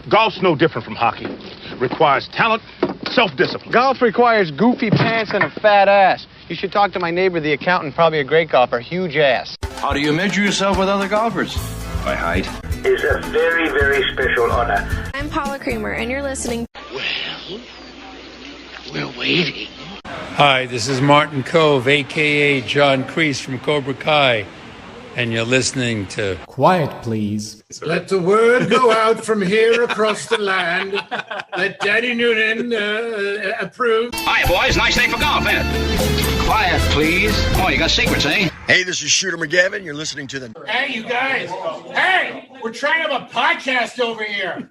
Golf's no different from hockey. Requires talent, self-discipline. Golf requires goofy pants and a fat ass. You should talk to my neighbor, the accountant, probably a great golfer, huge ass. How do you measure yourself with other golfers? By height. It's a very, very special honor. I'm Paula Creamer, and you're listening. Well, we're waiting. Hi, this is Martin Cove, a.k.a. John Kreese from Cobra Kai, and you're listening to Quiet Please. Let the word go out from here across the land. Let Daddy Noonan approve. Hi, boys. Nice day for golf, ain't it? Quiet, please. Oh, you got secrets, eh? Hey, this is Shooter McGavin. You're listening to the... Hey, you guys. Hey, we're trying to have a podcast over here.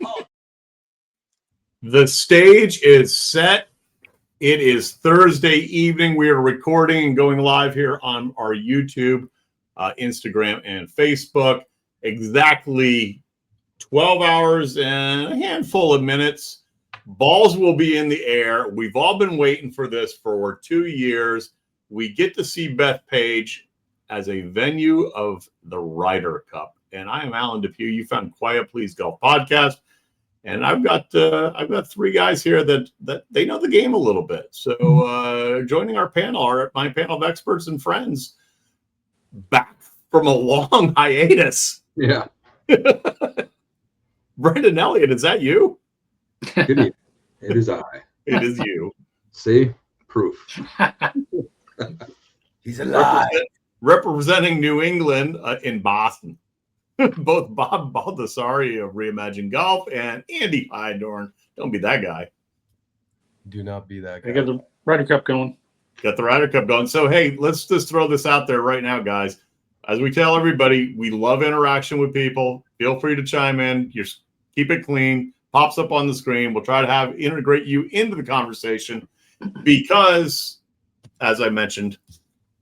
The stage is set. It is Thursday evening. We are recording and going live here on our YouTube, Instagram, and Facebook. Exactly 12 hours and a handful of minutes. Balls will be in the air. We've all been waiting for this for 2 years. We get to see Bethpage as a venue of the Ryder Cup. And I am Alan Depew. You found Quiet Please Golf Podcast. And I've got three guys here that they know the game a little bit. So joining our panel are my panel of experts and friends back from a long hiatus. Yeah. Brendan Elliott, is that you? Good evening. It is I. It is you. See? Proof. He's alive. Representing New England in Boston. Both Bob Baldessari of Reimagine Golf and Andy Hydorn. Don't be that guy. Do not be that guy. I got the Ryder Cup going. Got the Ryder Cup going. So, hey, let's just throw this out there right now, guys. As we tell everybody, we love interaction with people. Feel free to chime in. Keep it clean. Pops up on the screen. We'll try to integrate you into the conversation because, as I mentioned,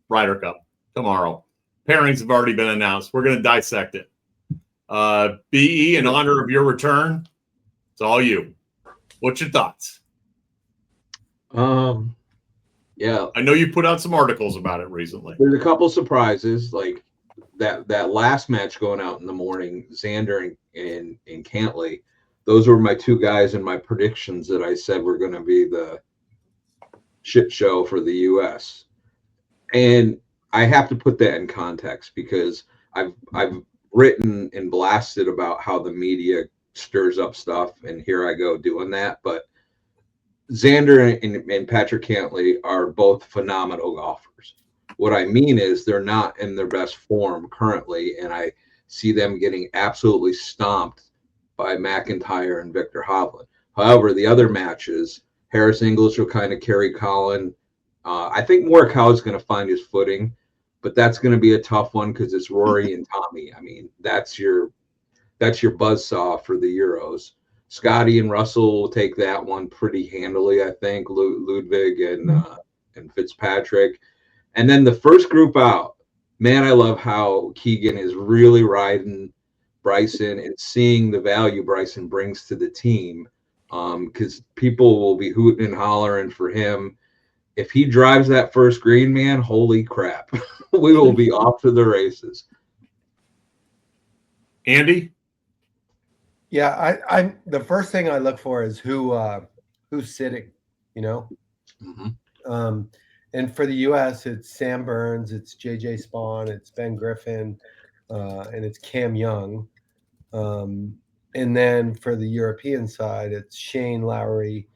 Ryder Cup tomorrow. Pairings have already been announced. We're going to dissect it. BE, in honor of your return, it's all you. What's your thoughts? Yeah. I know you put out some articles about it recently. There's a couple surprises, like that last match going out in the morning, Xander and Cantley. Those were my two guys in my predictions that I said were going to be the shit show for the U.S. And I have to put that in context because I've written and blasted about how the media stirs up stuff, and here I go doing that. But Xander and Patrick Cantley are both phenomenal golfers. What I mean is they're not in their best form currently, and I see them getting absolutely stomped by McIntyre and Victor Hovland. However, the other matches, Harris English will kind of carry Colin. I think Morikawa is going to find his footing, but that's going to be a tough one because it's Rory and Tommy. I mean, that's your buzzsaw for the Euros. Scotty and Russell will take that one pretty handily, I think. Ludwig and Fitzpatrick. And then the first group out, man, I love how Keegan is really riding Bryson and seeing the value Bryson brings to the team because people will be hooting and hollering for him. If he drives that first green, man, holy crap. We will be off to the races. Andy? Yeah, I the first thing I look for is who's sitting, you know? Mm-hmm. And for the U.S., it's Sam Burns, it's J.J. Spawn, it's Ben Griffin, and it's Cam Young. And then for the European side, it's Shane Lowry,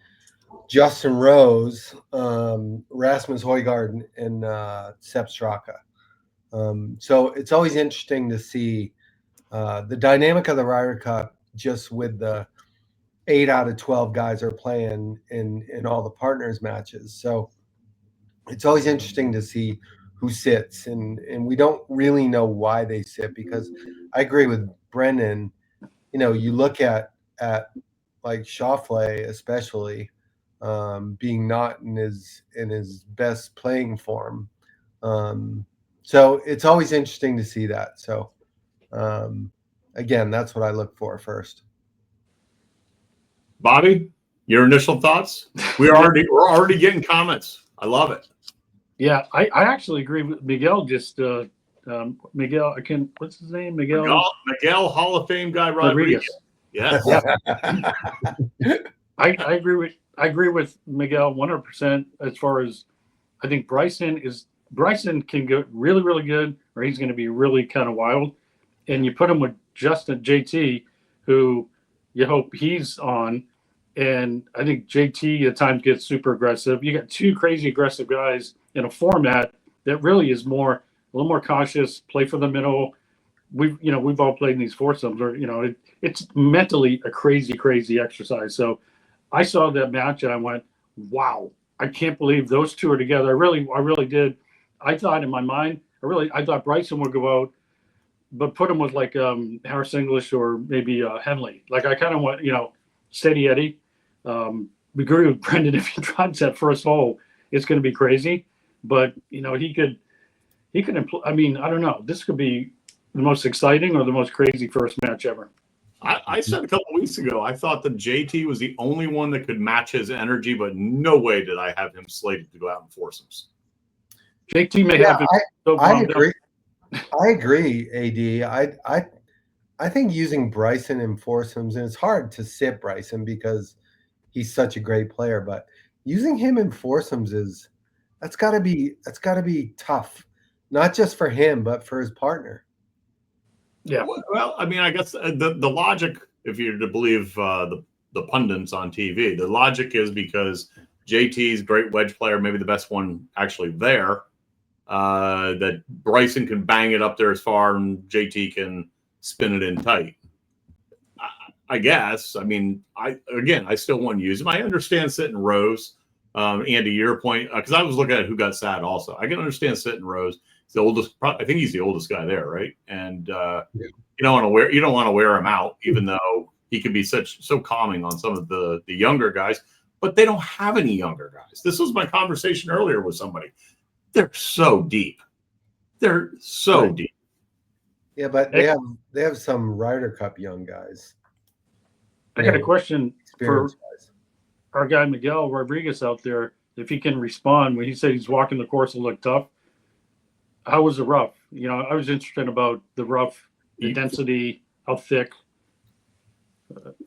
Justin Rose, Rasmus Højgaard, and Sepp Straka. So it's always interesting to see the dynamic of the Ryder Cup just with the 8 out of 12 guys are playing in all the partners matches. So it's always interesting to see who sits, and we don't really know why they sit because I agree with Brendan. You know, you look at like Schauffele especially being not in his best playing form. So it's always interesting to see that. So again, that's what I look for first. Bobby, your initial thoughts? We're already getting comments. I love it. Yeah, I actually agree with Miguel. Just Miguel, what's his name? Miguel Hall of Fame guy Rodriguez. Yes. I agree with Miguel 100% as far as I think Bryson can get really, really good, or he's going to be really kind of wild. And you put him with Justin JT, who you hope he's on. And I think JT at times gets super aggressive. You got two crazy aggressive guys in a format that really is a little more cautious, play for the middle. We've all played in these foursomes, or it's mentally a crazy exercise. So I saw that match and I went, wow, I can't believe those two are together. I really did. I thought in my mind, I thought Bryson would go out, but put him with like Harris English or maybe Henley. Like I kind of went, steady Eddie. We agree with Brendan. If he drives that first hole, it's going to be crazy. But he could. I don't know. This could be the most exciting or the most crazy first match ever. I said a couple of weeks ago, I thought that JT was the only one that could match his energy, but no way did I have him slated to go out in foursomes. JT may have him. I agree. I agree, AD. I think using Bryson in foursomes, and it's hard to sit Bryson because he's such a great player, but using him in foursomes that's got to be tough, not just for him but for his partner. Yeah. Well, I mean, I guess the logic, if you're to believe the pundits on TV, the logic is because JT's a great wedge player, maybe the best one actually there, that Bryson can bang it up there as far and JT can spin it in tight. I guess. I mean, I still want to use him. I understand sitting rows. Andy, your point, because I was looking at who got sad also. I can understand sitting rows. He's the oldest. I think he's the oldest guy there, right? And you don't want to wear him out, even though he can be so calming on some of the younger guys. But they don't have any younger guys. This was my conversation earlier with somebody. They're so deep. They're so deep. Yeah, but they have some Ryder Cup young guys. I got a question for our guy Miguel Rodriguez out there. If he can respond when he said he's walking the course and looked tough. How was the rough? I was interested about the rough, the density, how thick.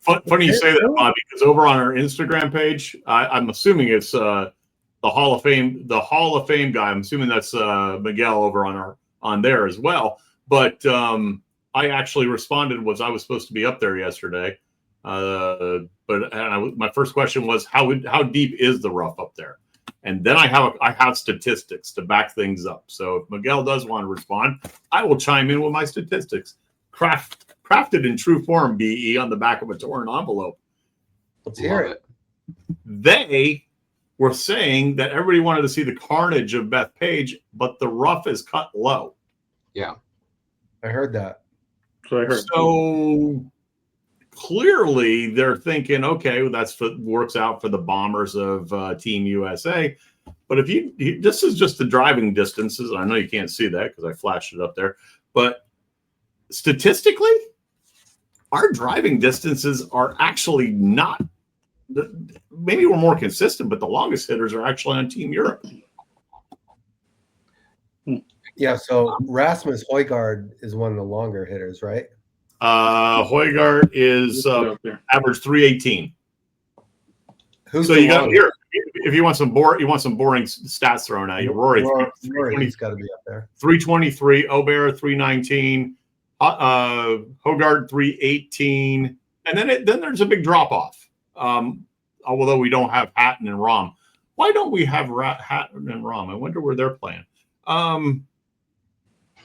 Funny you say that, Bob, because over on our Instagram page, I'm assuming it's the Hall of Fame guy. I'm assuming that's Miguel over on there as well. But I actually responded I was supposed to be up there yesterday. My first question was how deep is the rough up there? And then I have statistics to back things up. So if Miguel does want to respond, I will chime in with my statistics. Crafted in true form, BE, on the back of a torn envelope. Let's hear it. They were saying that everybody wanted to see the carnage of Bethpage, but the rough is cut low. Yeah. I heard that. So clearly they're thinking, okay, well, works out for the Bombers of Team USA. But if this is just the driving distances. I know you can't see that because I flashed it up there. But statistically, our driving distances are actually not. Maybe we're more consistent, but the longest hitters are actually on Team Europe. Yeah, so Rasmus Højgaard is one of the longer hitters, right? Højgaard is average 318. Who's you got here? If you want some boring stats thrown at you, Rory's got to be up there. 323, Aubert 319, Højgaard 318, and then there's a big drop off. Although we don't have Hatton and Rahm, why don't we have Hatton and Rahm? I wonder where they're playing.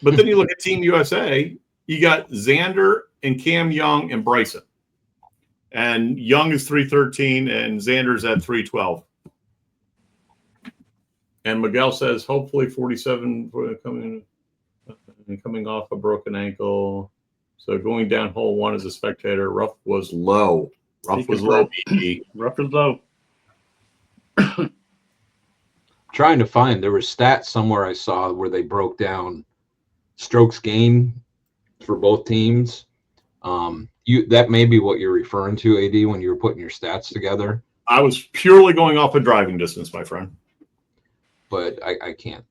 But then you look at Team USA. You got Xander and Cam Young and Bryson. And Young is 313 and Xander's at 312. And Miguel says, hopefully 47 coming off a broken ankle. So going down hole one as a spectator, rough was low. Rough was low. Rough is low. Trying to find, there were stats somewhere I saw where they broke down strokes gained for both teams. That may be what you're referring to, AD, when you were putting your stats together. I was purely going off of driving distance, my friend. But I can't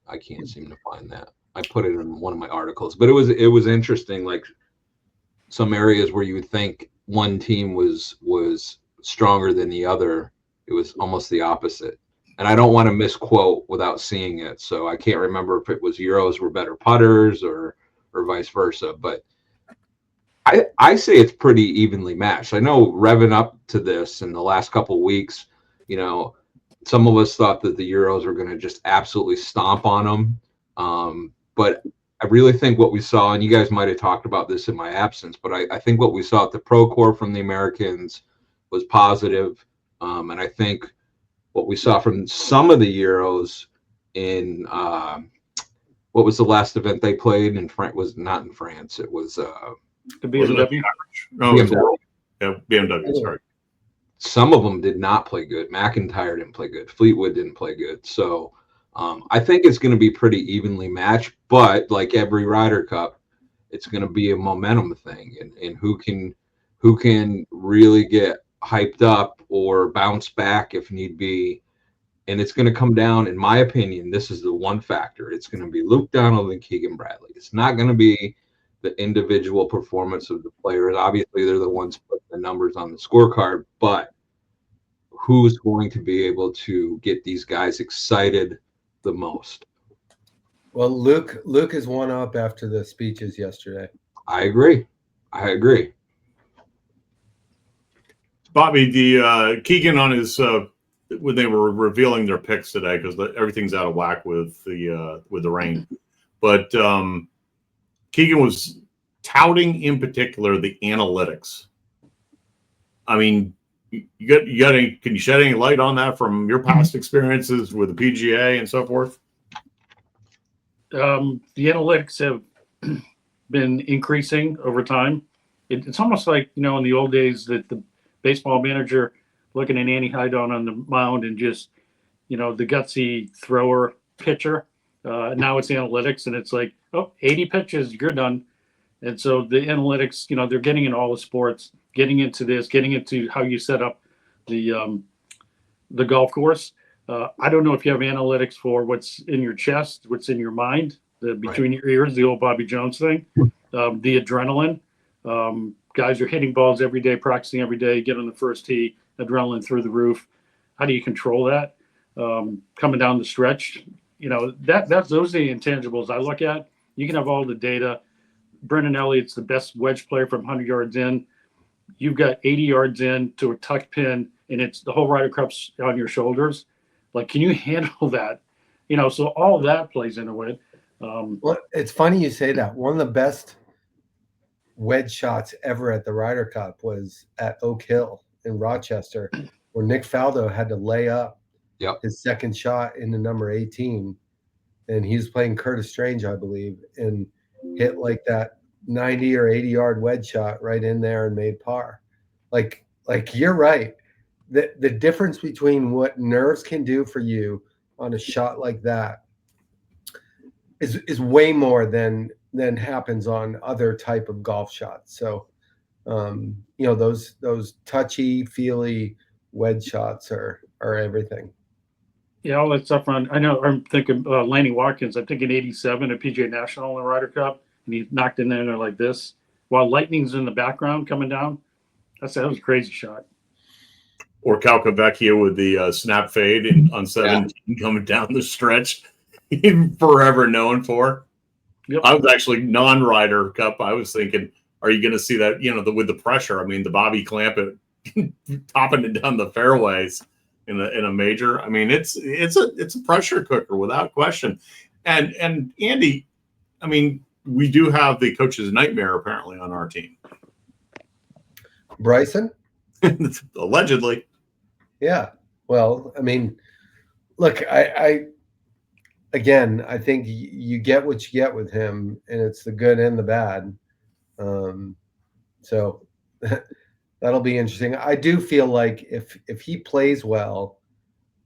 seem to find that. I put it in one of my articles, but it was interesting. Like some areas where you would think one team was stronger than the other. It was almost the opposite. And I don't want to misquote without seeing it, so I can't remember if it was Euros were better putters or vice versa. But I say it's pretty evenly matched. I know revving up to this in the last couple of weeks, you know, some of us thought that the Euros were going to just absolutely stomp on them. But I really think what we saw, and you guys might have talked about this in my absence, but I think what we saw at the Pro Corps from the Americans was positive. And I think what we saw from some of the Euros in what was the last event they played in France? Was not in France. It was the BMW. No, BMW. Yeah, BMW. Sorry. Some of them did not play good. McIntyre didn't play good. Fleetwood didn't play good. So I think it's going to be pretty evenly matched. But like every Ryder Cup, it's going to be a momentum thing, and who can really get hyped up or bounce back if need be. And it's going to come down, in my opinion, this is the one factor. It's going to be Luke Donald and Keegan Bradley. It's not going to be the individual performance of the players. Obviously, they're the ones putting the numbers on the scorecard, but who's going to be able to get these guys excited the most? Well, Luke is one up after the speeches yesterday. I agree. Bobby, the Keegan on his when they were revealing their picks today, because everything's out of whack with the rain, but Keegan was touting in particular the analytics. I mean, you got any? Can you shed any light on that from your past experiences with the PGA and so forth? The analytics have been increasing over time. It's almost like, you know, in the old days that the baseball manager looking at Annie Hydon on the mound and just, you know, the gutsy thrower pitcher. Now it's analytics, and it's like, 80 pitches, you're done. And so the analytics, you know, they're getting in all the sports, getting into this, getting into how you set up the golf course. I don't know if you have analytics for what's in your chest, what's in your mind, between your ears, the old Bobby Jones thing, the adrenaline. Guys are hitting balls every day, practicing every day, get on the first tee, adrenaline through the roof. How do you control that? Coming down the stretch, you know, those are the intangibles I look at. You can have all the data. Brendan Elliott's the best wedge player from 100 yards in. You've got 80 yards in to a tuck pin, and it's the whole Ryder Cup's on your shoulders. Like, can you handle that? You know, so all of that plays into it. Well, it's funny you say that. One of the best wedge shots ever at the Ryder Cup was at Oak Hill in Rochester, where Nick Faldo had to lay up his second shot in the number 18, and he was playing Curtis Strange, I believe, and hit like that 90 or 80 yard wedge shot right in there and made par. Like you're right. The difference between what nerves can do for you on a shot like that is way more than happens on other type of golf shots. So, you know, those touchy feely wedge shots are everything. Yeah, all that stuff I know. I'm thinking Lanny Watkins. I'm thinking 87 at PGA National in the Ryder Cup, and he knocked in there like this while lightning's in the background coming down. That was a crazy shot. Or Calcavecchia with the snap fade on 17 coming down the stretch, forever known for. Yep. I was actually non-Ryder Cup. I was thinking, are you going to see that? You know, with the pressure. I mean, the Bobby Clampett topping it down the fairways in a major. I mean, it's a pressure cooker without question. And Andy, I mean, we do have the coach's nightmare apparently on our team. Bryson? Allegedly. Yeah. Well, I mean, look, I think you get what you get with him, and it's the good and the bad. So that'll be interesting. I do feel like if he plays well,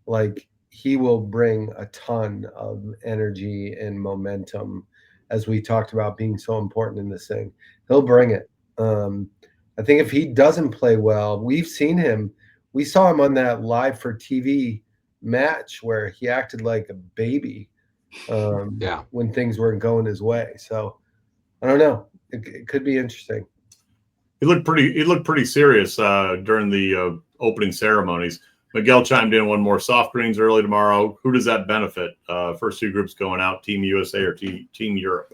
like he will bring a ton of energy and momentum, as we talked about being so important in this thing. He'll bring it. I think if he doesn't play well, we've seen him. We saw him on that live for TV match where he acted like a baby when things weren't going his way. So I don't know. It could be interesting. He looked pretty serious during the opening ceremonies. Miguel chimed in one more soft greens early tomorrow. Who does that benefit? First two groups going out, Team USA or Team Europe?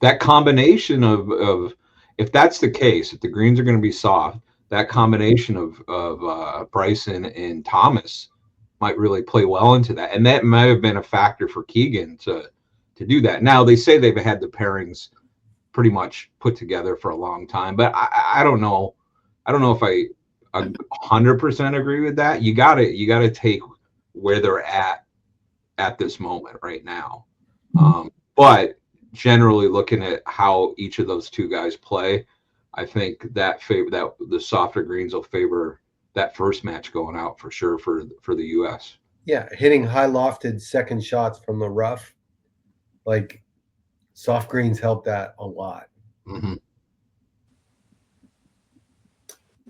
That combination of if that's the case, if the greens are going to be soft, that combination of Bryson and Thomas might really play well into that, and that might have been a factor for Keegan to do that. Now they say they've had the pairings pretty much put together for a long time, but I don't know. I don't know if I 100% agree with that. You gotta take where they're at this moment right now. But generally looking at how each of those two guys play, I think that the softer greens will favor that first match going out for sure for the US. Yeah, hitting high lofted second shots from the rough, like soft greens help that a lot. Mm-hmm.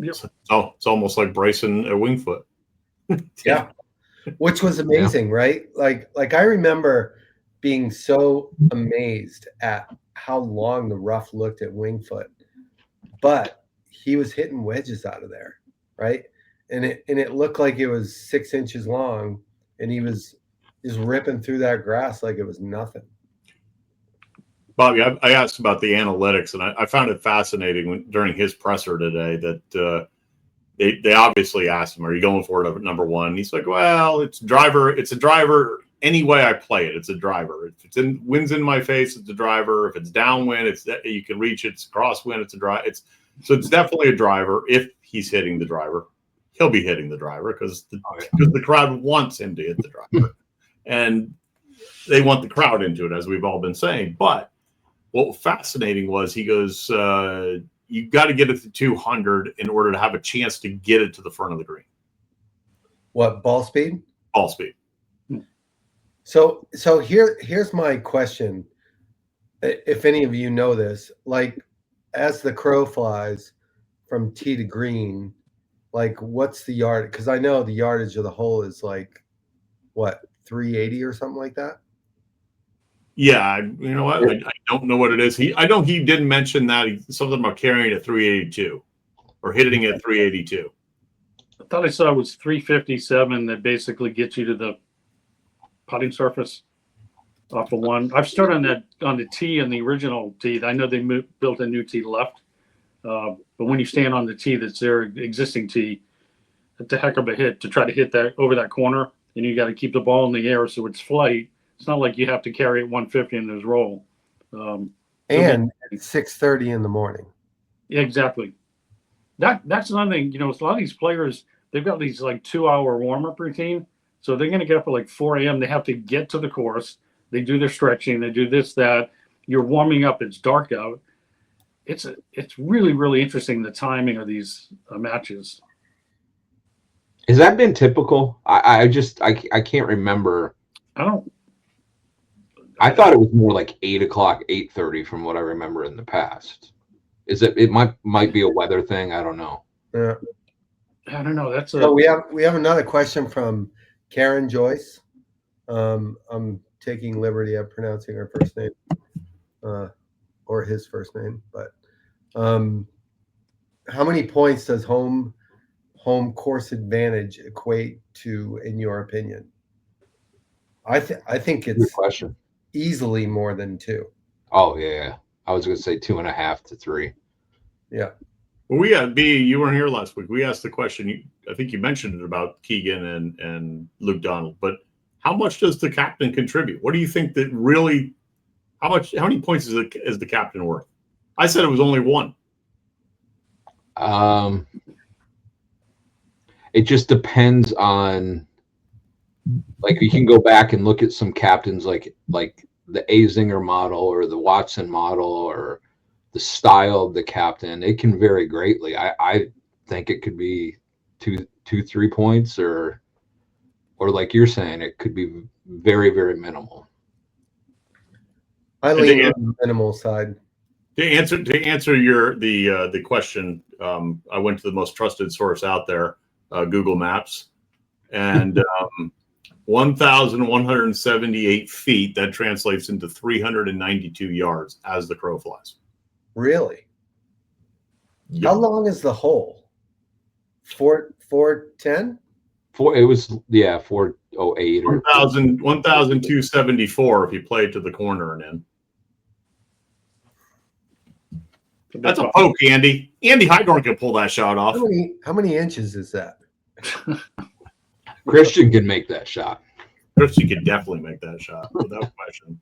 Yep. So it's almost like Bryson at Winged Foot. Yeah, which was amazing, right? Like I remember being so amazed at how long the rough looked at Winged Foot, but he was hitting wedges out of there, right? And it looked like it was 6 inches long, and he was just ripping through that grass like it was nothing. Bobby, I asked about the analytics, and I found it fascinating during his presser today that they obviously asked him, "Are you going for it at number one?" And he's like, "Well, it's a driver. Any way I play it, it's a driver. If it's wind's in my face, it's a driver. If it's downwind, you can reach it. It's crosswind, it's a drive. So it's definitely a driver. If he's hitting the driver, he'll be hitting the driver because the crowd wants him to hit the driver, and they want the crowd into it, as we've all been saying. But what was fascinating was he goes, you got to get it to 200 in order to have a chance to get it to the front of the green. What, ball speed? Ball speed. So here's my question. If any of you know this, like as the crow flies from tee to green, like what's the yard? Because I know the yardage of the hole is like, what, 380 or something like that? Yeah, you know what? I don't know what it is. I know he did mention that something about carrying it at 382 or hitting it at 382. I thought I saw it was 357 that basically gets you to the putting surface off of one. I've started on the tee and the original tee. I know they built a new tee left, but when you stand on the tee that's their existing tee, it's a heck of a hit to try to hit that over that corner, and you got to keep the ball in the air so it's flight. It's not like you have to carry it 150 in this roll. And it's 6:30 in the morning. Yeah, exactly. That's another thing. You know, a lot of these players, they've got these like 2-hour warm-up routine. So they're going to get up at like 4 a.m. They have to get to the course. They do their stretching. They do this, that. You're warming up. It's dark out. It's really, really interesting, the timing of these matches. Has that been typical? I can't remember. I thought it was more like 8 o'clock, 8:30 from what I remember in the past. It might be a weather thing. I don't know. Yeah. I don't know. So we have another question from Karen Joyce. I'm taking liberty of pronouncing her first name, or his first name. But how many points does home course advantage equate to, in your opinion? I think it's good question. Easily more than 2. Oh yeah, I was going to say 2.5 to 3. Yeah. Well, we had B. You weren't here last week. We asked the question. I think you mentioned it about Keegan and Luke Donald. But how much does the captain contribute? What do you think that really? How many points is the captain worth? I said it was only 1. It just depends on. Like you can go back and look at some captains like the Azinger model or the Watson model or the style of the captain. It can vary greatly. I think it could be 2-3 points or like you're saying, it could be very, very minimal. I lean on the minimal side. To answer the question, I went to the most trusted source out there, Google Maps, and 1,178 feet. That translates into 392 yards as the crow flies. Really? How long is the hole? 410? It was 408 or 1,274 if you play it to the corner and in. That's a poke, Andy. Andy Highgorn can pull that shot off. How many inches is that? Christian can make that shot. Christian could definitely make that shot without question.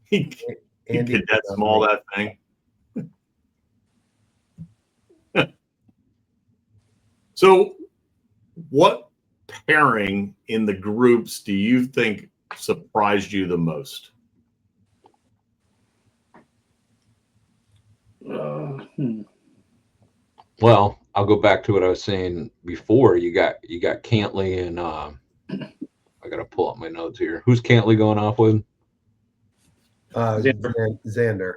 He could that small that thing. So, what pairing in the groups do you think surprised you the most? Well, I'll go back to what I was saying before. You got Cantley and I gotta pull up my notes here. Who's Cantley going off with? Xander.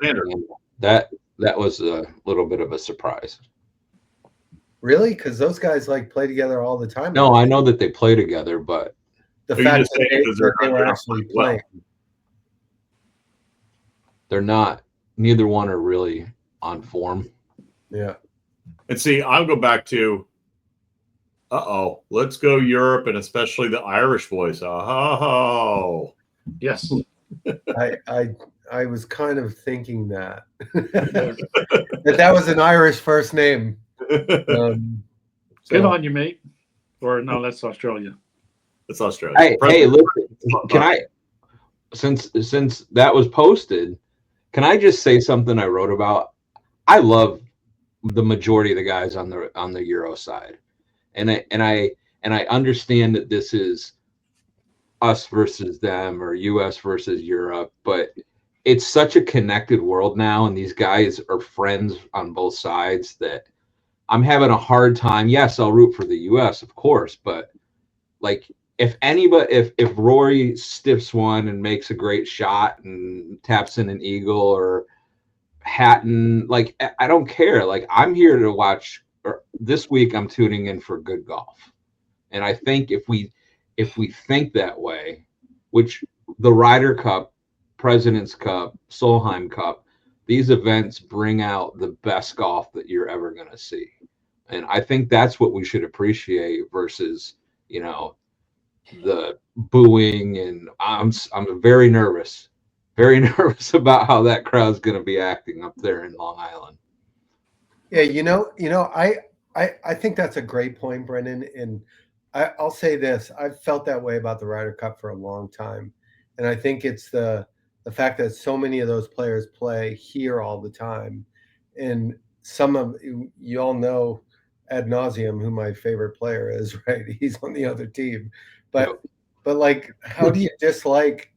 That was a little bit of a surprise. Really? Because those guys play together all the time. No, I know that they play together, but the fact that they were actually playing. They're not. Neither one are really on form. Yeah. And see, I'll go back to, let's go Europe and especially the Irish voice. Oh, yes. I was kind of thinking that that was an Irish first name. Good on you, mate. Or no, that's Australia. It's Australia. Hey, look, can I? Since that was posted, can I just say something I wrote about? I love the majority of the guys on the Euro side, and I understand that this is us versus them or US versus Europe, but it's such a connected world now, and these guys are friends on both sides that I'm having a hard time. Yes, I'll root for the US, of course, but if Rory stiffs one and makes a great shot and taps in an eagle, or Hatton, I don't care. I'm here to watch. Or this week I'm tuning in for good golf, and I think if we think that way, which the Ryder Cup, President's Cup, Solheim Cup, these events bring out the best golf that you're ever going to see, and I think that's what we should appreciate versus the booing. And I'm very nervous about how that crowd's going to be acting up there in Long Island. Yeah, I think that's a great point, Brendan. And I'll say this: I've felt that way about the Ryder Cup for a long time, and I think it's the fact that so many of those players play here all the time, and some of you all know ad nauseum who my favorite player is, right? He's on the other team, but how do you dislike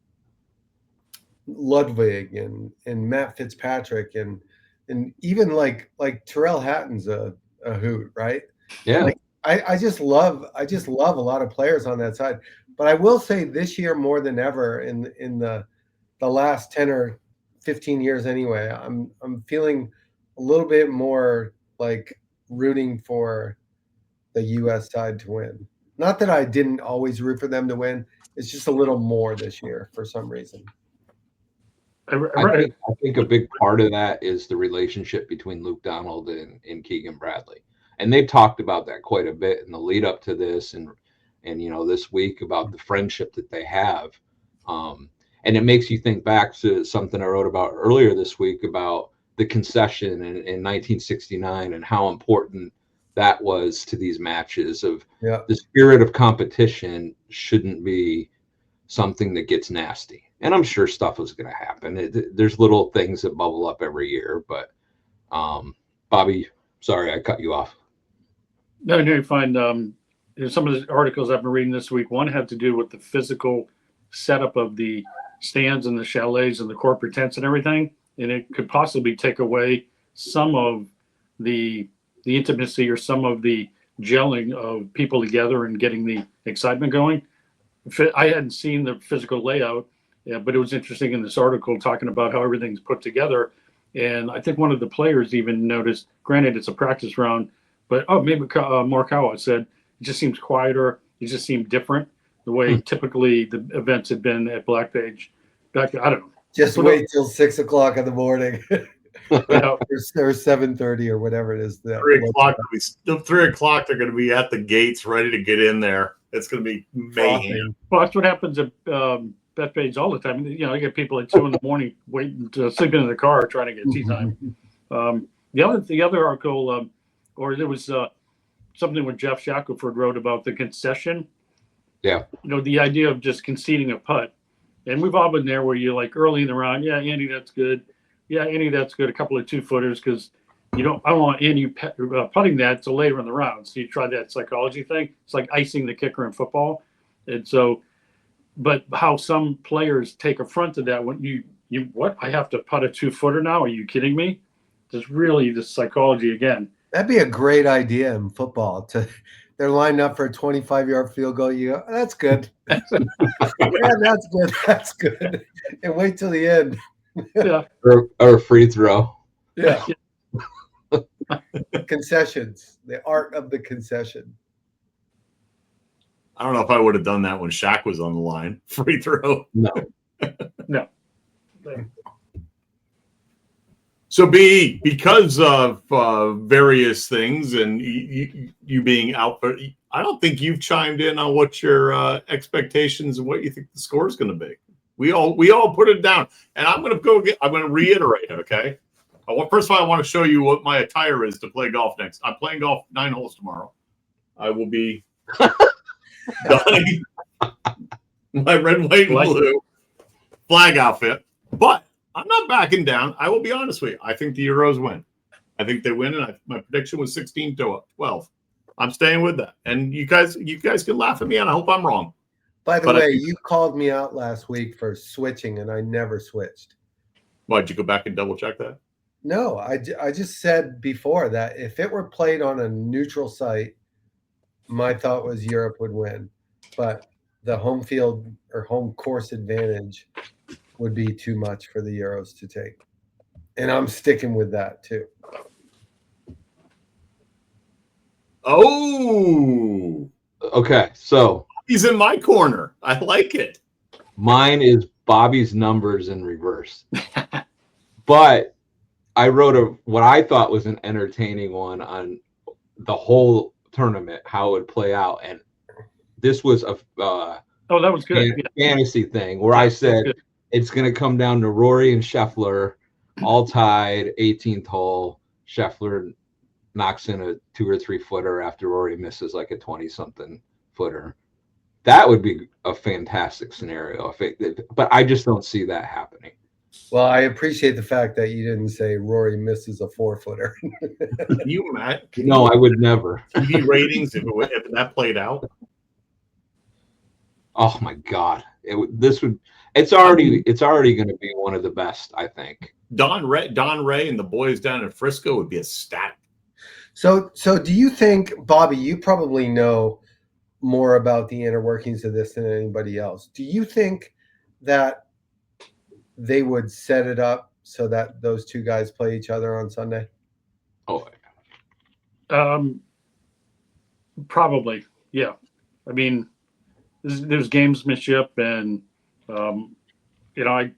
Ludwig and Matt Fitzpatrick and even like Tyrrell Hatton's a hoot, right? Yeah. I just love a lot of players on that side. But I will say this year more than ever in the last 10 or 15 years anyway, I'm feeling a little bit more rooting for the US side to win. Not that I didn't always root for them to win. It's just a little more this year for some reason. I think a big part of that is the relationship between Luke Donald and Keegan Bradley. And they've talked about that quite a bit in the lead up to this and this week about the friendship that they have. And it makes you think back to something I wrote about earlier this week about the concession in 1969 and how important that was to these matches of the spirit of competition shouldn't be something that gets nasty. And I'm sure stuff is going to happen. There's little things that bubble up every year, but Bobby, sorry, I cut you off. No, you're fine. Some of the articles I've been reading this week, one had to do with the physical setup of the stands and the chalets and the corporate tents and everything. And it could possibly take away some of the intimacy or some of the gelling of people together and getting the excitement going. I hadn't seen the physical layout, but it was interesting in this article talking about how everything's put together. And I think one of the players even noticed, granted it's a practice round, but maybe Morikawa said it just seems quieter. It just seemed different the way typically the events had been at Bethpage. I don't know. Just wait till 6 o'clock in the morning. Yeah. Or 7:30 or whatever it is. 3 o'clock. 3 o'clock. They're going to be at the gates, ready to get in there. It's going to be mayhem. Well, that's what happens at Bethpage all the time. You know, you get people at 2 a.m. waiting to sleep in the car trying to get tea time. The other article, or there was something when Jeff Shackelford wrote about the concession. Yeah. You know, the idea of just conceding a putt. And we've all been there where you're like early in the round, yeah, Andy, that's good. Yeah, Andy, that's good. A couple of 2-footers because I don't want Andy putting that till later in the round. So you try that psychology thing. It's like icing the kicker in football. And so, but how some players take affront to that when you what? I have to putt a 2-footer now? Are you kidding me? There's really the psychology again. That'd be a great idea in football. They're lined up for a 25-yard field goal. You go, that's good. Yeah, that's good. That's good. And wait till the end. Yeah. Or a free throw. Yeah. Concessions. The art of the concession. I don't know if I would have done that when Shaq was on the line. Free throw. No. No. So, because of various things and you being out, I don't think you've chimed in on what your expectations and what you think the score is going to be. We all put it down, and I'm going to reiterate it. Okay. First of all, I want to show you what my attire is to play golf next. I'm playing golf 9 holes tomorrow. I will be donning my red, white, and blue flag outfit, but I'm not backing down. I will be honest with you. I think the Euros win. I think they win, and my prediction was 16-12. I'm staying with that. And you guys can laugh at me, and I hope I'm wrong. By the way, you called me out last week for switching, and I never switched. Why, did you go back and double check that? No, I just said before that if it were played on a neutral site, my thought was Europe would win. But the home field or home course advantage would be too much for the Euros to take. And I'm sticking with that too. Oh. Okay, so he's in my corner. I like it. Mine is Bobby's numbers in reverse. But I wrote what I thought was an entertaining one on the whole tournament, how it would play out. And this was that was good. Fantasy thing where I said it's going to come down to Rory and Scheffler, all tied, 18th hole. Scheffler knocks in a 2 or 3 footer after Rory misses like a 20-something footer. That would be a fantastic scenario. But I just don't see that happening. Well, I appreciate the fact that you didn't say Rory misses a 4-footer. You, Matt? No, I would never. TV ratings if that played out. Oh my God! It's already going to be one of the best, I think. Don Ray and the boys down in Frisco would be ecstatic. So do you think, Bobby? You probably know more about the inner workings of this than anybody else. Do you think that they would set it up so that those two guys play each other on Sunday? Oh, probably, yeah. I mean, there's gamesmanship, and I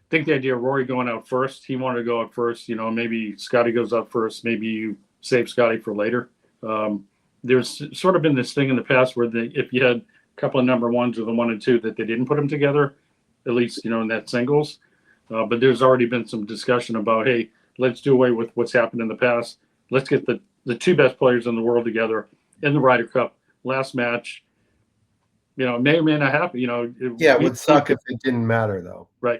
think the idea of Rory going out first, he wanted to go out first. Maybe Scotty goes out first. Maybe you save Scotty for later. There's sort of been this thing in the past where if you had a couple of number ones or the 1 and 2 that they didn't put them together, at least in that singles. But there's already been some discussion about, hey, let's do away with what's happened in the past. Let's get the 2 best players in the world together in the Ryder Cup last match. May or may not happen. It would suck if it didn't matter, though. Right.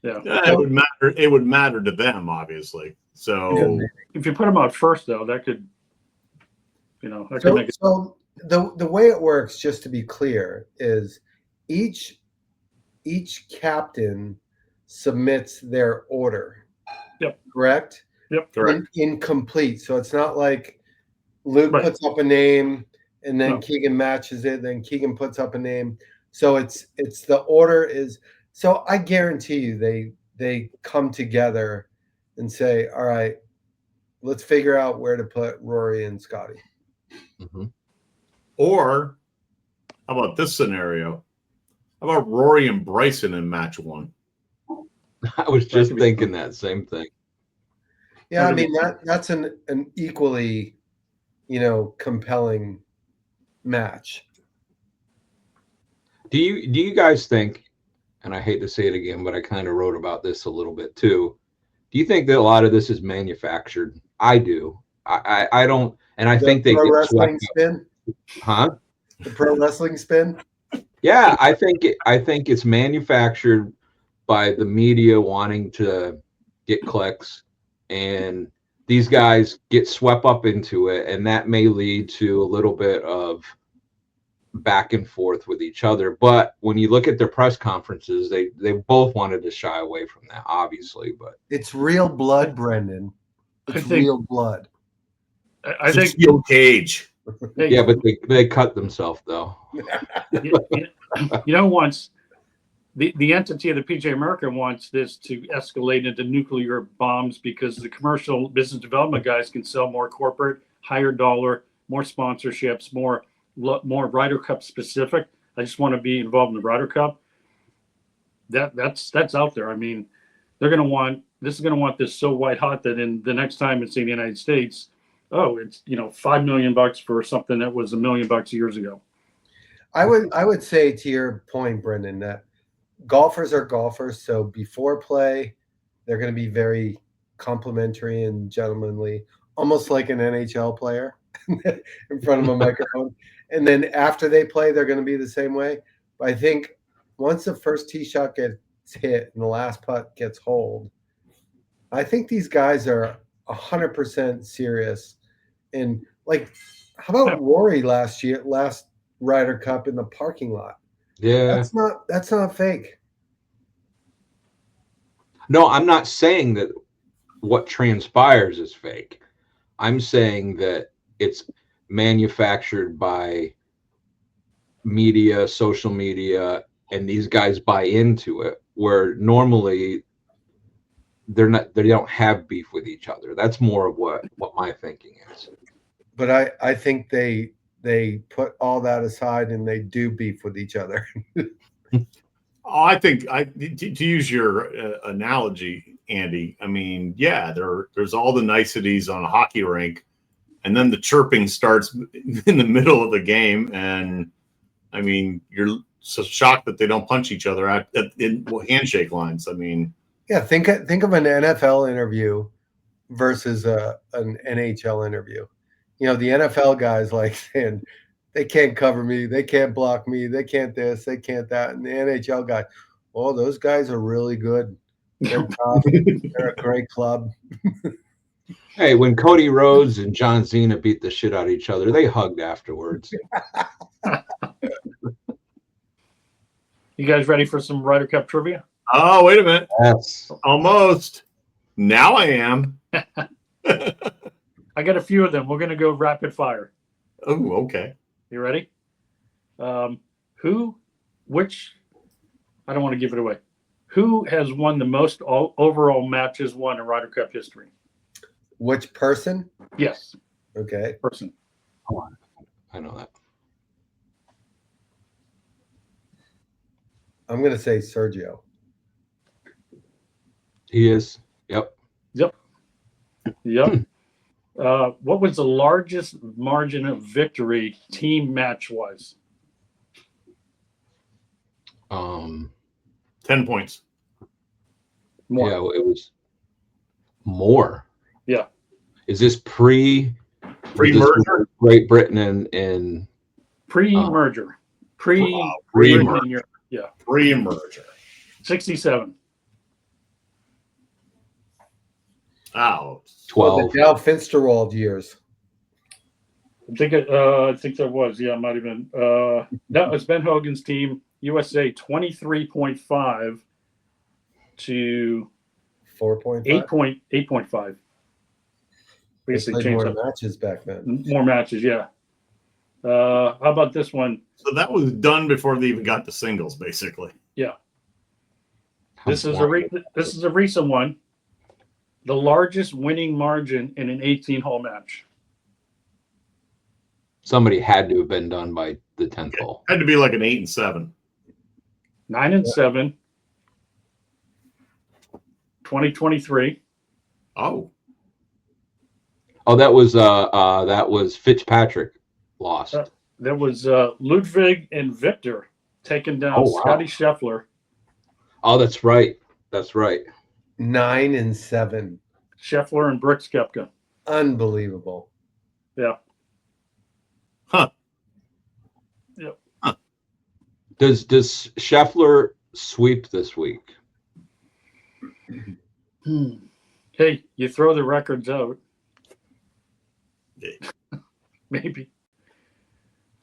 Yeah. It would matter. It would matter to them, obviously. So if you put them out first, though, that could, could make it. So the way it works, just to be clear, is each captain submits their order. Yep. Correct? Yep. Correct. Incomplete. So it's not like Luke puts up a name and then Keegan matches it, then Keegan puts up a name. So it's the order is. So I guarantee you they come together and say, all right, let's figure out where to put Rory and Scotty. Mm-hmm. Or how about this scenario? How about Rory and Bryson in match 1? I was just thinking that same thing. Yeah, I mean that's an equally, compelling match. Do you guys think, and I hate to say it again, but I kind of wrote about this a little bit too. Do you think that a lot of this is manufactured? I do. I don't, and I think they pro get wrestling swept spin. Huh? The pro wrestling spin. Yeah, I think it's manufactured by the media wanting to get clicks, and these guys get swept up into it, and that may lead to a little bit of back and forth with each other. But when you look at their press conferences, they both wanted to shy away from that, obviously. But it's real blood, Brendan. It's real blood. I think steel cage. Yeah, but they cut themselves though. Once the entity of the PGA America wants this to escalate into nuclear bombs because the commercial business development guys can sell more corporate, higher dollar, more sponsorships, more Ryder Cup specific. I just want to be involved in the Ryder Cup. That's out there. I mean, they're going to want this so white hot that in the next time it's in the United States, it's $5 million for something that was $1 million years ago. I would say to your point, Brendan, that golfers are golfers. So before play, they're going to be very complimentary and gentlemanly, almost like an NHL player in front of a microphone. And then after they play, they're going to be the same way. But I think once the first tee shot gets hit and the last putt gets holed, I think these guys are 100% serious. And how about Rory last Ryder Cup in the parking lot? Yeah, that's not fake. No, I'm not saying that what transpires is fake. I'm saying that it's manufactured by media, social media, and these guys buy into it, where normally they don't have beef with each other. That's more of what my thinking is. But I think they put all that aside and they do beef with each other. I think to use your analogy, Andy, I mean, yeah, there's all the niceties on a hockey rink, and then the chirping starts in the middle of the game, and I mean, you're so shocked that they don't punch each other in handshake lines. I mean, yeah, think of an NFL interview versus an NHL interview. The NFL guys saying they can't cover me, they can't block me, they can't this, they can't that. And the NHL guy, those guys are really good. They're tough. They're a great club. Hey, when Cody Rhodes and John Cena beat the shit out of each other, they hugged afterwards. You guys ready for some Ryder Cup trivia? Oh, wait a minute. Yes. Almost. Now I am. I got a few of them. We're going to go rapid fire. Oh, okay. You ready? Which, I don't want to give it away. Who has won the most overall matches won in Ryder Cup history? Which person? Yes. Okay. Person. Hold on. I know that. I'm going to say Sergio. He is. Yep. What was the largest margin of victory team match wise? 10 points. More. Yeah, it was more. Yeah. Is this pre-merger? Great Britain and pre-merger. Pre-merger. Yeah. Pre-merger. 67. Oh. 12. The Dow Finsterwald years. I think there was. Yeah, it might have been. That was Ben Hogan's team. USA 23.5 to 4.5. 8.5. They played more matches back then. More matches, yeah. How about this one? So that was done before they even got to singles, basically. Yeah. This is a recent one. The largest winning margin in an 18-hole match. Somebody had to have been done by the 10th hole. Had to be like an 8 and 7. 9 and 7. 2023. Oh. Oh, that was Fitzpatrick lost. That was Ludwig and Victor taking down Scotty Scheffler. Oh, that's right. That's right. 9 and 7. Scheffler and Brooks Koepka. Unbelievable. Yeah. Huh. Yep. Huh. Does Scheffler sweep this week? Hey, you throw the records out. Maybe.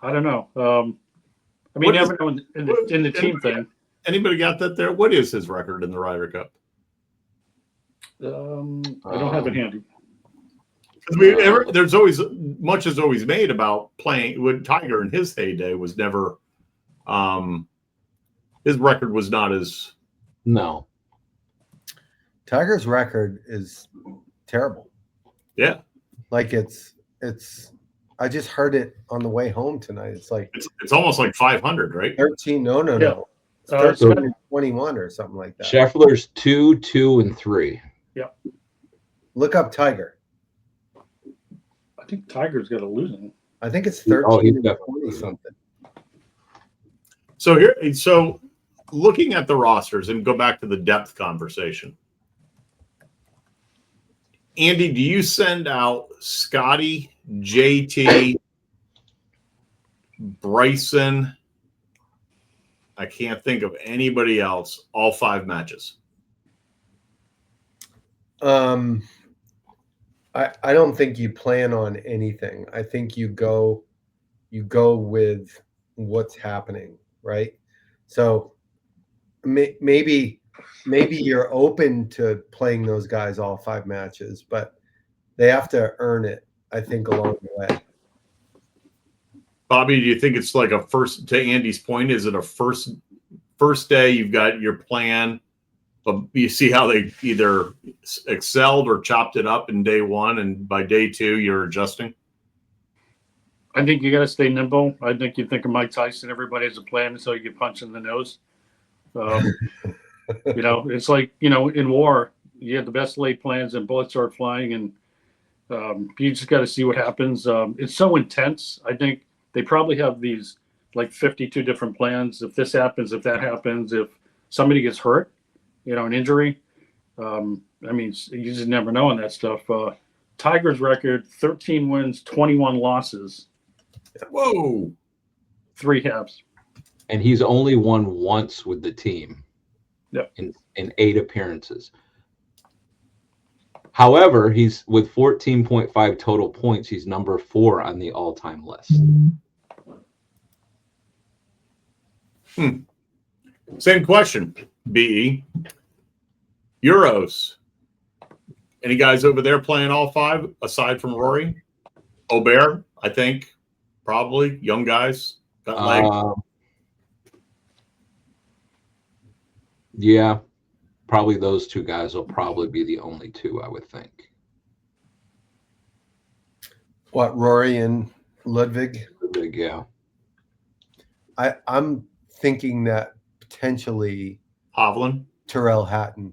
I don't know. I mean, never know in the team thing. Anybody got that there? What is his record in the Ryder Cup? I don't have it handy. There's always much is always made about playing with Tiger in his heyday was never. His record was not as. No. Tiger's record is terrible. Yeah. Like it's. I just heard it on the way home tonight. It's like it's almost like 500, right? 13. No. It's 13 and 21 or something like that. Scheffler's 2, 2, and 3. Yeah. Look up Tiger. I think Tiger's got a losing. I think it's 13 and 20 something. So looking at the rosters and go back to the depth conversation. Andy, do you send out Scotty, JT, Bryson? I can't think of anybody else. All 5 matches. I don't think you plan on anything. I think you go with what's happening, right? So maybe you're open to playing those guys all 5 matches, but they have to earn it, I think, along the way. Bobby, do you think it's like a first, to Andy's point, is it a first day you've got your plan, but you see how they either excelled or chopped it up in day 1, and by day 2 you're adjusting? I think you got to stay nimble. I think you think of Mike Tyson, everybody has a plan until you get punched in the nose. It's like, in war, you have the best laid plans and bullets start flying, and you just got to see what happens. It's so intense. I think they probably have these like 52 different plans. If this happens, if that happens, if somebody gets hurt, an injury. You just never know on that stuff. Tiger's record, 13 wins, 21 losses. Whoa. 3 halves. And he's only won once with the team. Yep. In 8 appearances. However, he's with 14.5 total points. He's number 4 on the all-time list. Same question, BE. Euros. Any guys over there playing all 5 aside from Rory? Aubert, I think, probably. Young guys. Got legs. Yeah, probably those 2 guys will probably be the only 2, I would think. What, Rory and Ludwig? Ludwig, yeah. I'm thinking that potentially Hovland, Tyrrell Hatton.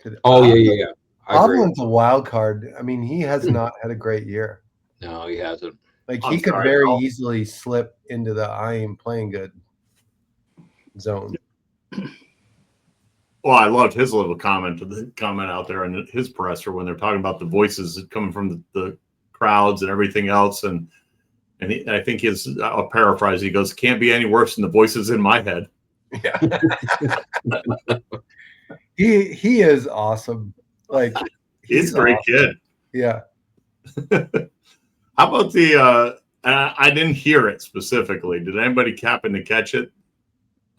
Yeah. Hovland's a wild card. I mean, he has not had a great year. No, he hasn't. Like he could very easily slip into the I ain't playing good zone. Well, I loved his little comment out there in his presser when they're talking about the voices coming from the crowds and everything else. And I think I'll paraphrase, he goes, "Can't be any worse than the voices in my head." Yeah. He is awesome. Like he's a great kid. Yeah. How about the I didn't hear it specifically. Did anybody happen to catch it?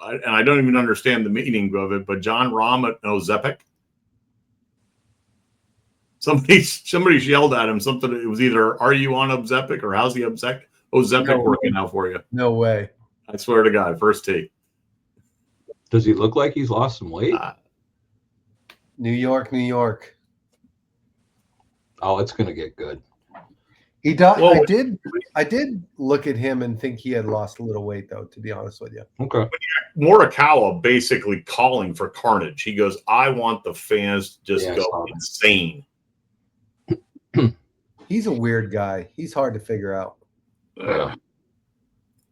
And I don't even understand the meaning of it, but John Rahm at Ozepek. Somebody yelled at him something. It was either, "Are you on Ozepek?" or "How's the Ozepek working out for you?" No way. I swear to God, first tee. Does he look like he's lost some weight? New York. Oh, it's gonna get good. He does. Well, I did look at him and think he had lost a little weight, though, to be honest with you. Okay. Morikawa basically calling for carnage. He goes, "I want the fans to just go insane." He's a weird guy. He's hard to figure out.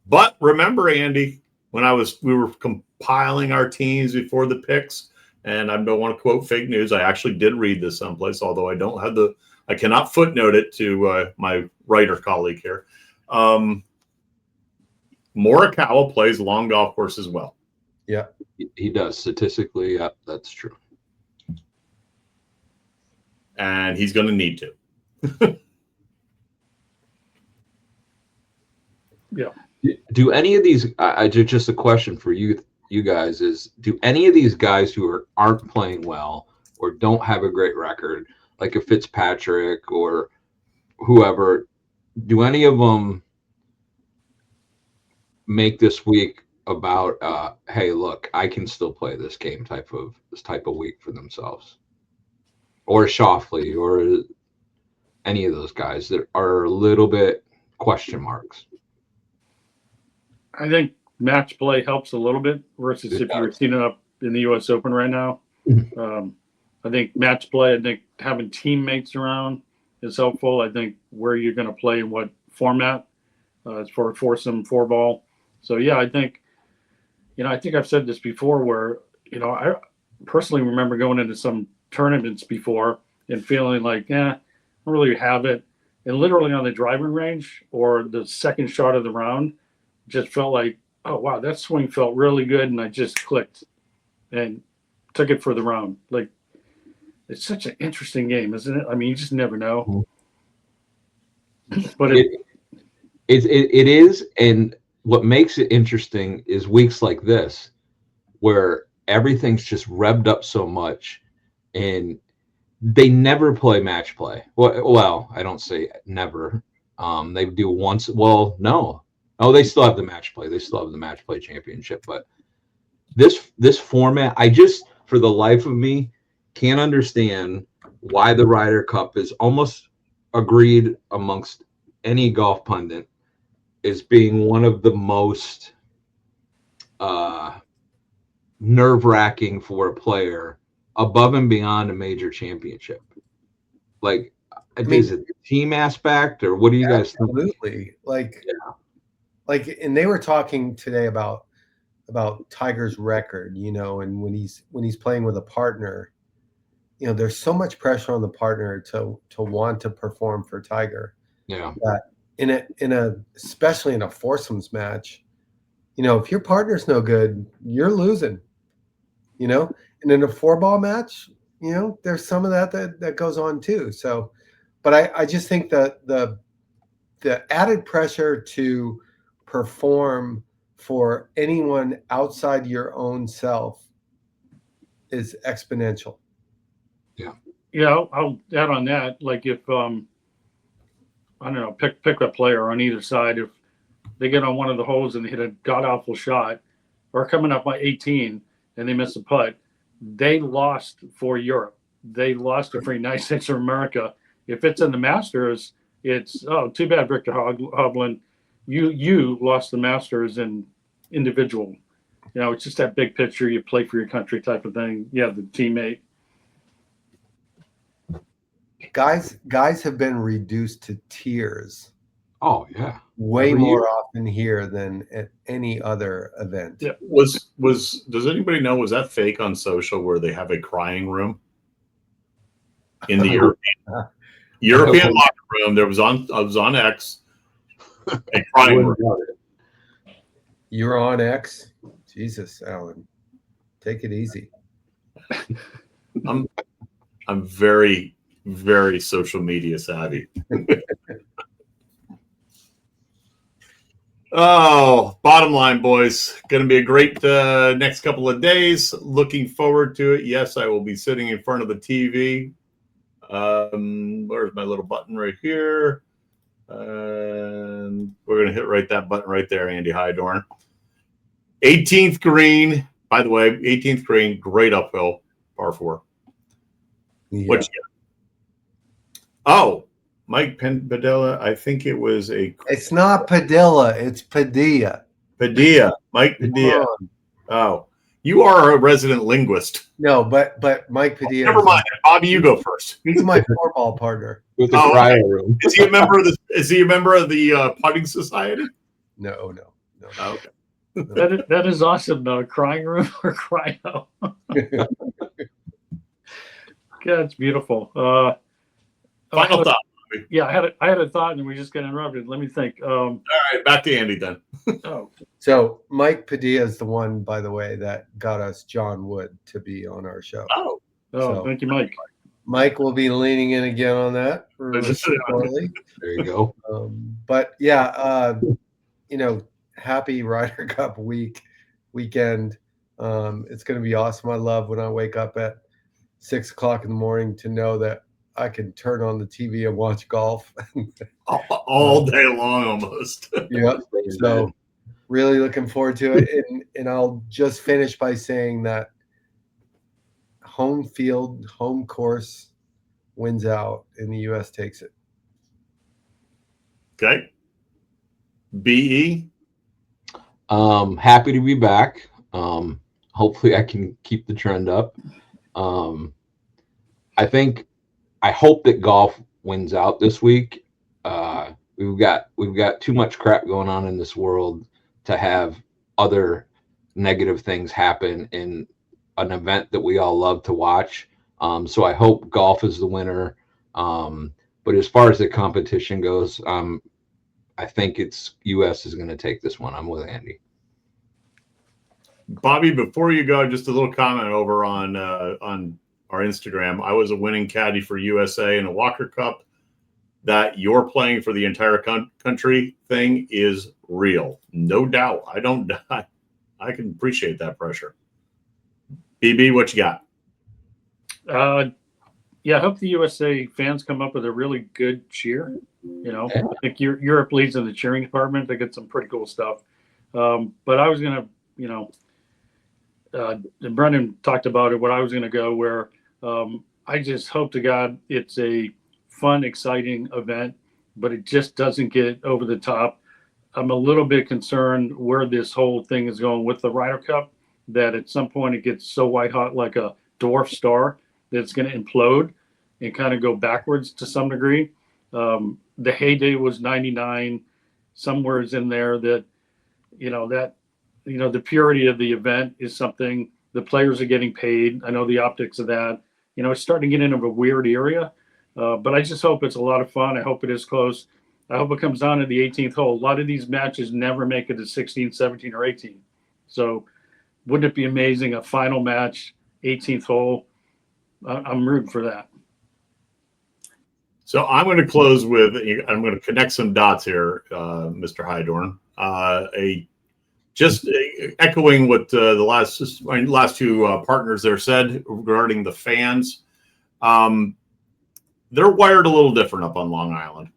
But remember, Andy, when we were compiling our teams before the picks, and I don't want to quote fake news. I actually did read this someplace, although I cannot footnote it to my writer colleague here. Morikawa plays long golf course as well. Yeah, he does statistically. Yeah, that's true. And he's going to need to. Yeah. Do any of these? Just a question for you guys is: do any of these guys who aren't playing well or don't have a great record, like a Fitzpatrick or whoever, do any of them make this week about, hey, look, I can still play this game type of week for themselves, or Shoffley, or any of those guys that are a little bit question marks? I think match play helps a little bit versus if you were teaming up in the U.S. Open right now. I think match play, I think having teammates around is helpful. I think where you're going to play in what format for foursome, four ball. So, yeah, I think I've said this before where, I personally remember going into some tournaments before and feeling like, I don't really have it. And literally on the driving range or the second shot of the round, just felt like, oh, wow, that swing felt really good. And I just clicked and took it for the round. Like, it's such an interesting game, isn't it? I mean, you just never know. But it is. And what makes it interesting is weeks like this where everything's just revved up so much and they never play match play. Well, I don't say never. They do once. Well, no. Oh, they still have the match play. They still have the match play championship. But this format, I just, for the life of me, can't understand why the Ryder Cup is almost agreed amongst any golf pundit as being one of the most nerve-wracking for a player above and beyond a major championship. Like, is it the team aspect, or what do you guys think? Absolutely. Like, and they were talking today about Tiger's record, and when he's playing with a partner, there's so much pressure on the partner to want to perform for Tiger. Yeah. That especially in a foursomes match, if your partner's no good, you're losing. And in a four-ball match, there's some of that goes on too. So, but I just think that the added pressure to perform for anyone outside your own self is exponential. Yeah, I'll add on that. Like if I don't know, pick a player on either side. If they get on one of the holes and they hit a god awful shot, or coming up by 18 and they miss a putt, they lost for Europe. They lost for United States of America. If it's in the Masters, it's too bad, Victor Hovland. You lost the Masters in individual. It's just that big picture. You play for your country type of thing. Yeah, the teammate. Guys have been reduced to tears. Oh yeah, way more often here than at any other event. Yeah. Does anybody know, was that fake on social where they have a crying room in the European locker room? There was on X a crying room. You're on X? Jesus, Alan. Take it easy. I'm very, very social media savvy. Oh, bottom line, boys. Going to be a great next couple of days. Looking forward to it. Yes, I will be sitting in front of the TV. Where's my little button right here? And we're going to hit that button right there, Andy Hydorn. 18th green. By the way, 18th green, great uphill, par 4. Yeah. What you got? Oh, Mike Padilla. I think it was It's not Padilla. It's Padilla. Padilla. Mike Padilla. Oh, You are a resident linguist. No, but Mike Padilla. Never mind. Bobby, you go first. He's my floorball partner. With the cryo room. Is he a member of the? Is he a member of the putting society? No. Oh, okay. That is awesome, though. Crying room or cryo. Yeah, it's beautiful. Final thought. Yeah, I had a thought, and we just got interrupted. Let me think. All right, back to Andy then. So Mike Padilla is the one, by the way, that got us John Wood to be on our show. Oh, thank you, Mike. Mike will be leaning in again on that shortly. There you go. But yeah, happy Ryder Cup weekend. It's going to be awesome. I love when I wake up at 6 o'clock in the morning to know that I can turn on the TV and watch golf all day long, almost. Yep. So really looking forward to it. And I'll just finish by saying that home field, home course wins out and the U.S. takes it. Okay. BE? Happy to be back. Hopefully I can keep the trend up. I hope that golf wins out this week. We've got too much crap going on in this world to have other negative things happen in an event that we all love to watch. So I hope golf is the winner. But as far as the competition goes, I think it's U.S. is going to take this one. I'm with Andy. Bobby, before you go, just a little comment over on our Instagram. I was a winning caddy for USA in the Walker Cup. That you're playing for the entire country thing is real, no doubt. I can appreciate that pressure. BB, what you got? Yeah, I hope the USA fans come up with a really good cheer. I think Europe leads in the cheering department. They get some pretty cool stuff. But I was gonna, Brendan talked about it. What I was gonna go where I just hope to God it's a fun, exciting event, but it just doesn't get over the top. I'm a little bit concerned where this whole thing is going with the Ryder Cup, that at some point it gets so white hot like a dwarf star that it's going to implode and kind of go backwards to some degree. The heyday was 99, somewhere is in there that, the purity of the event is something the players are getting paid. I know the optics of that, it's starting to get into a weird area. But I just hope it's a lot of fun. I hope it is close. I hope it comes down to the 18th hole. A lot of these matches never make it to 16, 17, or 18. So wouldn't it be amazing, a final match, 18th hole? I'm rooting for that. So I'm going to close with, I'm going to connect some dots here, Mr. Hydorn. Just echoing what the last two partners there said regarding the fans. They're wired a little different up on Long Island.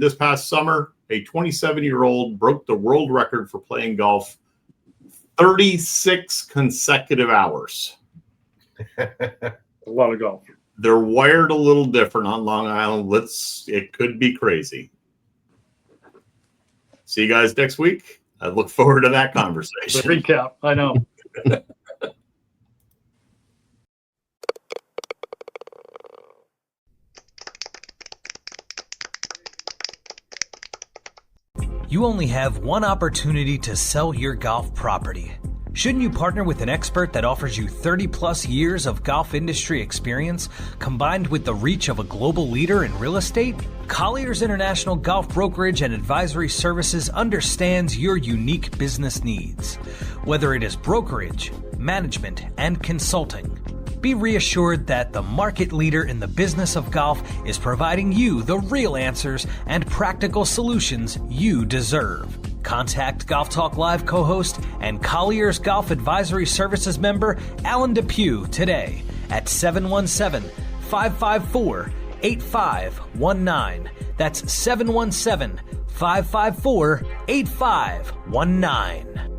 This past summer, a 27-year-old broke the world record for playing golf 36 consecutive hours. A lot of golf. They're wired a little different on Long Island. It could be crazy. See you guys next week. I look forward to that conversation. The recap. I know. You only have one opportunity to sell your golf property. Shouldn't you partner with an expert that offers you 30-plus years of golf industry experience, combined with the reach of a global leader in real estate? Colliers International Golf Brokerage and Advisory Services understands your unique business needs. Whether it is brokerage, management, and consulting, be reassured that the market leader in the business of golf is providing you the real answers and practical solutions you deserve. Contact Golf Talk Live co-host and Colliers Golf Advisory Services member Alan Depew today at 717-554-8519. That's 717-554-8519.